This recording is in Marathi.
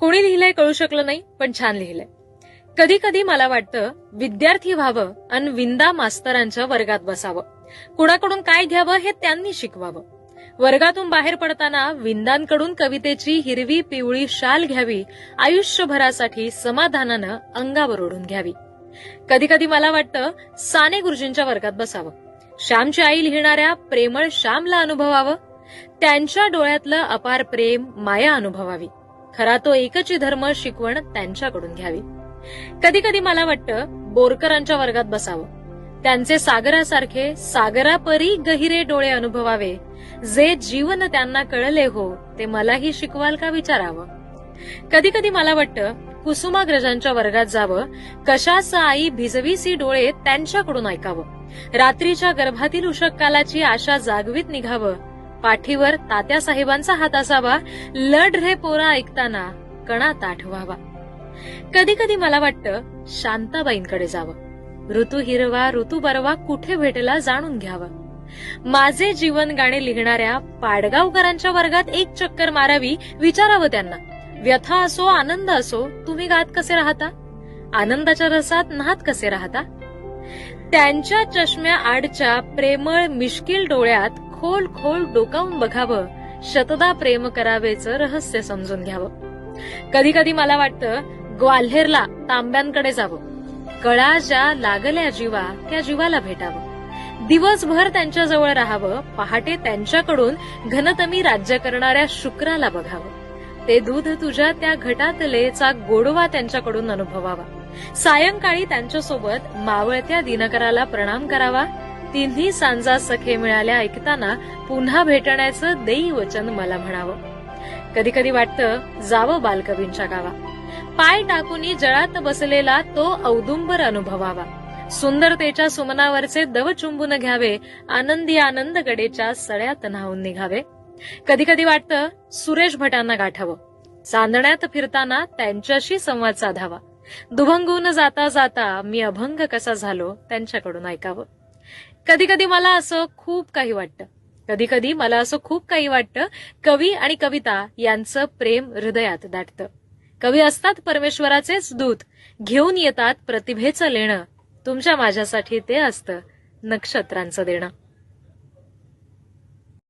कोणी लिहिलंय कळू शकलं नाही, पण छान लिहिलंय. कधी कधी मला वाटतं विद्यार्थी व्हावं आणि विंदा मास्तरांच्या वर्गात बसावं. कुणाकडून काय घ्यावं हे त्यांनी शिकवावं. वर्गातून बाहेर पडताना विंदांकडून कवितेची हिरवी पिवळी शाल घ्यावी, आयुष्यभरासाठी समाधानानं अंगावर ओढून घ्यावी. कधी कधी मला वाटतं साने गुरुजींच्या वर्गात बसावं. श्यामची आई लिहिणाऱ्या प्रेमळ श्यामला अनुभवावं. त्यांच्या डोळ्यातलं अपार प्रेम, माया अनुभवावी. खरा तो एकची धर्म शिकवण त्यांच्याकडून घ्यावी. कधी कधी मला वाटतं बोरकरांच्या वर्गात बसावं. त्यांचे सागरासारखे सागरापरी गहिरे डोळे अनुभवावे. जे जीवन त्यांना कळले हो ते मलाही शिकवाल का विचारावं. कधी कधी मला वाटतं कुसुमाग्रजांच्या वर्गात जावं. कशास आई भिजवीसी डोळे त्यांच्याकडून ऐकावं. रात्रीच्या गर्भातील उषक्कालाची आशा जागवीत निघावं. पाठीवर तात्यासाहेबांचा हात असावा. लढ रे पोरा ऐकताना कणा ताठ व्हावा. कधी कधी मला वाटतं शांताबाईंकडे जावं. ऋतू हिरवा ऋतू बरवा कुठे भेटला जाणून घ्यावं. माझे जीवन गाणे लिहिणाऱ्या पाडगावकरांच्या वर्गात एक चक्कर मारावी. विचारावं त्यांना, व्यथा असो आनंद असो तुम्ही गात कसे राहता, आनंदाच्या रसात नाहत कसे राहता. त्यांच्या चष्म्या आडच्या प्रेमळ मिश्किल डोळ्यात खोल खोल डोकावून बघावं. शतदा प्रेम करावेचं रहस्य समजून घ्यावं. कधी कधी मला वाटतं ग्वाल्हेरला तांब्यांकडे जावं. कळा ज्या लागल्या जीवा त्या जीवाला भेटावं. दिवसभर त्यांच्याजवळ राहावं. पहाटे त्यांच्याकडून घनतमी राज्य करणाऱ्या शुक्राला बघावं. ते दूध तुझ्या त्या घटातलेचा गोडवा त्यांच्याकडून अनुभवावा. सायंकाळी त्यांच्यासोबत मावळत्या दिनकराला प्रणाम करावा. तिन्ही सांजा सखे मिळाल्या ऐकताना पुन्हा भेटण्याचं देई वचन मला म्हणावं. कधी कधी वाटतं जावं बालकवींच्या गावा. पाय टाकूनी जळात बसलेला तो औदुंबर अनुभवावा. सुंदरतेच्या सुमनावरचे दव चुंबून घ्यावे. आनंदी आनंद गडेच्या सळ्यात न्हावून निघावे. कधी कधी वाटतं सुरेश भटांना गाठावं. चांदण्यात फिरताना त्यांच्याशी संवाद साधावा. दुभंगून जाता जाता मी अभंग कसा झालो त्यांच्याकडून ऐकावं. कधी कधी मला असं खूप काही वाटतं कवी आणि कविता यांचं प्रेम हृदयात दाटतं. कवी असतात परमेश्वराचेच दूत, घेऊन येतात प्रतिभेचं लेणं. तुमच्या माझ्यासाठी ते असतं नक्षत्रांचं देणं.